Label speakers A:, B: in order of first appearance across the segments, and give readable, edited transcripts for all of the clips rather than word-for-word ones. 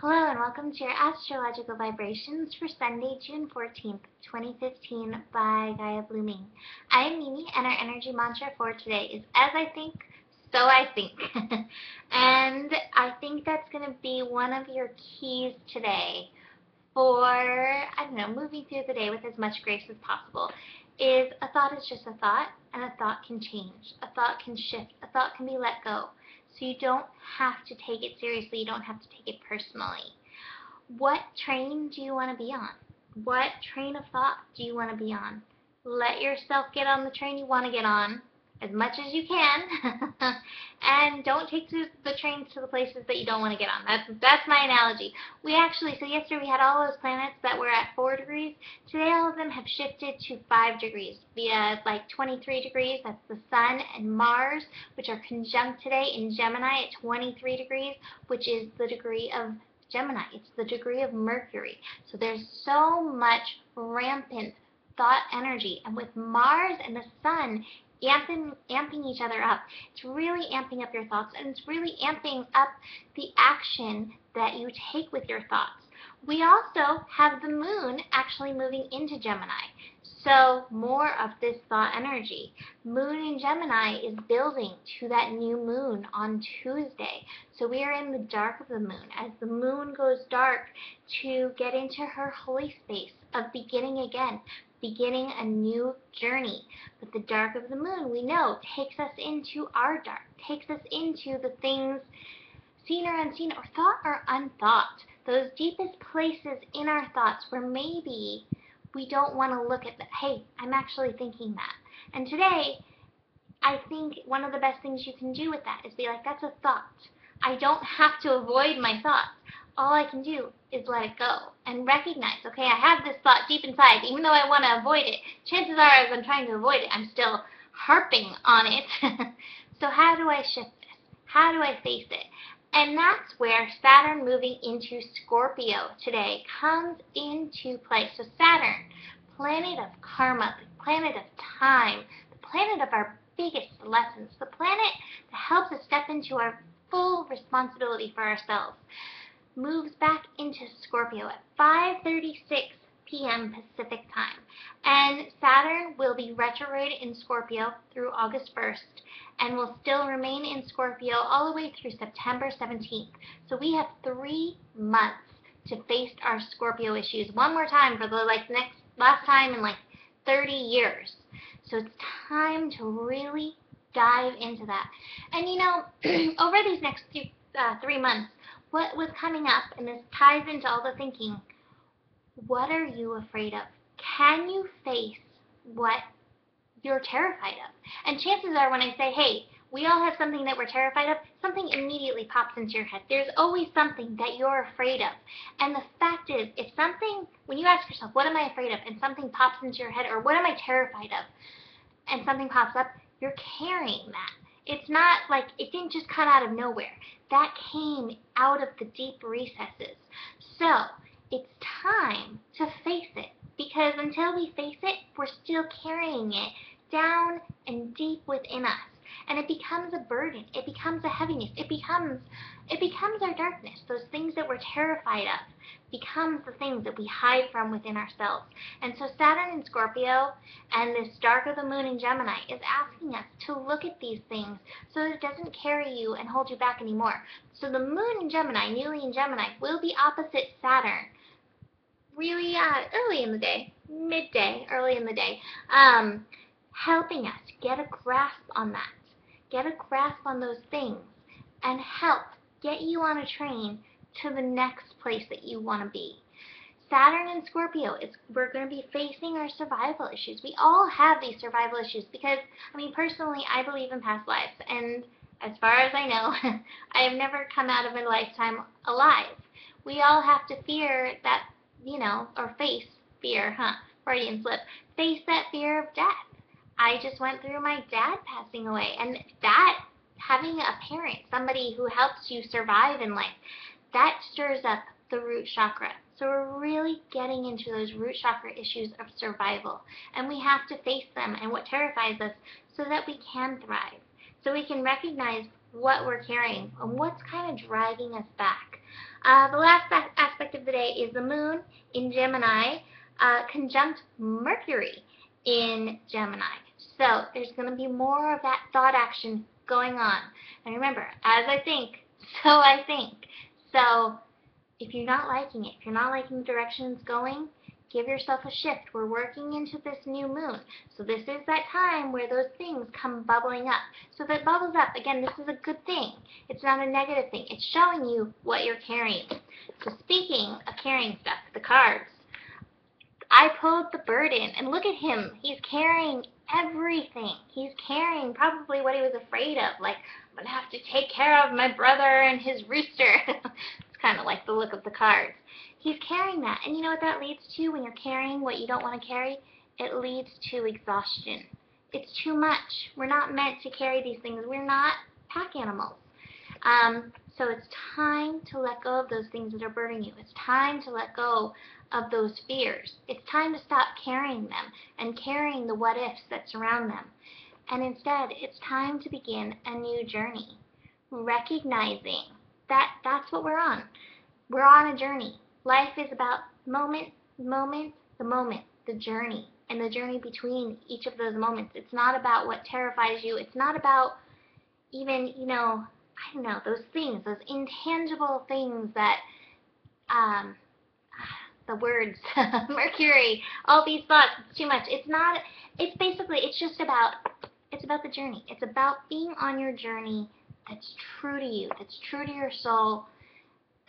A: Hello and welcome to your astrological vibrations for Sunday, June 14th, 2015 by Gaia Blooming. I am Mimi and our energy mantra for today is as I think, so I think. And I think that's going to be one of your keys today for, moving through the day with as much grace as possible. Is a thought is just a thought, and a thought can change. A thought can shift. A thought can be let go. So you don't have to take it seriously. You don't have to take it personally. What train do you want to be on? What train of thought do you want to be on? Let yourself get on the train you want to get on as much as you can. And don't take the trains to the places that you don't want to get on. That's my analogy. So yesterday we had all those planets that were at 4 degrees. Today all of them have shifted to 5 degrees via like 23 degrees. That's the Sun and Mars, which are conjunct today in Gemini at 23 degrees, which is the degree of Gemini. It's the degree of Mercury. So there's so much rampant thought energy. And with Mars and the Sun amping each other up, it's really amping up your thoughts, and it's really amping up the action that you take with your thoughts. We also have the moon actually moving into Gemini. So more of this thought energy. Moon in Gemini is building to that new moon on Tuesday. So we are in the dark of the moon as the moon goes dark to get into her holy space of beginning again, beginning a new journey. But the dark of the moon, we know, takes us into our dark, takes us into the things seen or unseen, or thought or unthought, those deepest places in our thoughts where maybe we don't want to look at that. Hey, I'm actually thinking that. And today, I think one of the best things you can do with that is be like, that's a thought. I don't have to avoid my thoughts. All I can do is let it go and recognize, okay, I have this thought deep inside. Even though I want to avoid it, chances are as I'm trying to avoid it, I'm still harping on it. So how do I shift this? How do I face it? And that's where Saturn moving into Scorpio today comes into play. So Saturn, planet of karma, the planet of time, the planet of our biggest lessons, the planet that helps us step into our full responsibility for ourselves, moves back into Scorpio at 5:36 p.m. Pacific time. And Saturn will be retrograde in Scorpio through August 1st and will still remain in Scorpio all the way through September 17th. So we have 3 months to face our Scorpio issues one more time for the last time in 30 years. So it's time to really dive into that. And over these next 3 months, what was coming up, and this ties into all the thinking, what are you afraid of? Can you face what you're terrified of? And chances are when I say, hey, we all have something that we're terrified of, something immediately pops into your head. There's always something that you're afraid of. And the fact is, when you ask yourself, what am I afraid of? And something pops into your head, or what am I terrified of? And something pops up, you're carrying that. It's not like it didn't just come out of nowhere. That came out of the deep recesses. So it's time to face it, because until we face it, we're still carrying it down and deep within us. And it becomes a burden. It becomes a heaviness. It becomes our darkness. Those things that we're terrified of becomes the things that we hide from within ourselves. And so Saturn in Scorpio and this dark of the moon in Gemini is asking us to look at these things so that it doesn't carry you and hold you back anymore. So the moon in Gemini, newly in Gemini, will be opposite Saturn really early in the day, midday, early in the day, helping us get a grasp on that, get a grasp on those things, and help get you on a train to the next place that you want to be. Saturn and Scorpio, we're going to be facing our survival issues. We all have these survival issues because, personally, I believe in past lives, and as far as I know, I have never come out of a lifetime alive. We all have to fear that, or face fear, Freudian slip, face that fear of death. I just went through my dad passing away, and that, having a parent, somebody who helps you survive in life, that stirs up the root chakra. So we're really getting into those root chakra issues of survival, and we have to face them and what terrifies us so that we can thrive, so we can recognize what we're carrying and what's kind of dragging us back. The last aspect of the day is the moon in Gemini conjunct Mercury in Gemini. So there's going to be more of that thought action going on. And remember, as I think, so I think. So if you're not liking it, if you're not liking the direction it's going, give yourself a shift. We're working into this new moon. So this is that time where those things come bubbling up. So if it bubbles up, again, this is a good thing. It's not a negative thing. It's showing you what you're carrying. So speaking of carrying stuff, the cards, I pulled the burden, and look at him. He's carrying everything. He's carrying probably what he was afraid of, like, I'm going to have to take care of my brother and his rooster. It's kind of like the look of the cards. He's carrying that, and you know what that leads to when you're carrying what you don't want to carry? It leads to exhaustion. It's too much. We're not meant to carry these things. We're not pack animals. So it's time to let go of those things that are burdening you. It's time to let go of those fears. It's time to stop carrying them and carrying the what-ifs that surround them. And instead, it's time to begin a new journey, recognizing that that's what we're on. We're on a journey. Life is about moment, the moment, the journey, and the journey between each of those moments. It's not about what terrifies you. It's not about even, I don't know, those things, those intangible things that, the words, Mercury, all these thoughts, it's too much. It's not, it's basically, it's about the journey. It's about being on your journey that's true to you, that's true to your soul.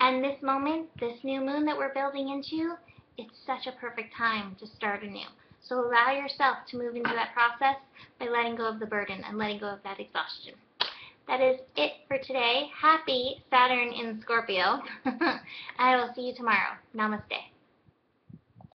A: And this moment, this new moon that we're building into, it's such a perfect time to start anew. So allow yourself to move into that process by letting go of the burden and letting go of that exhaustion. That is it for today. Happy Saturn in Scorpio. I will see you tomorrow. Namaste.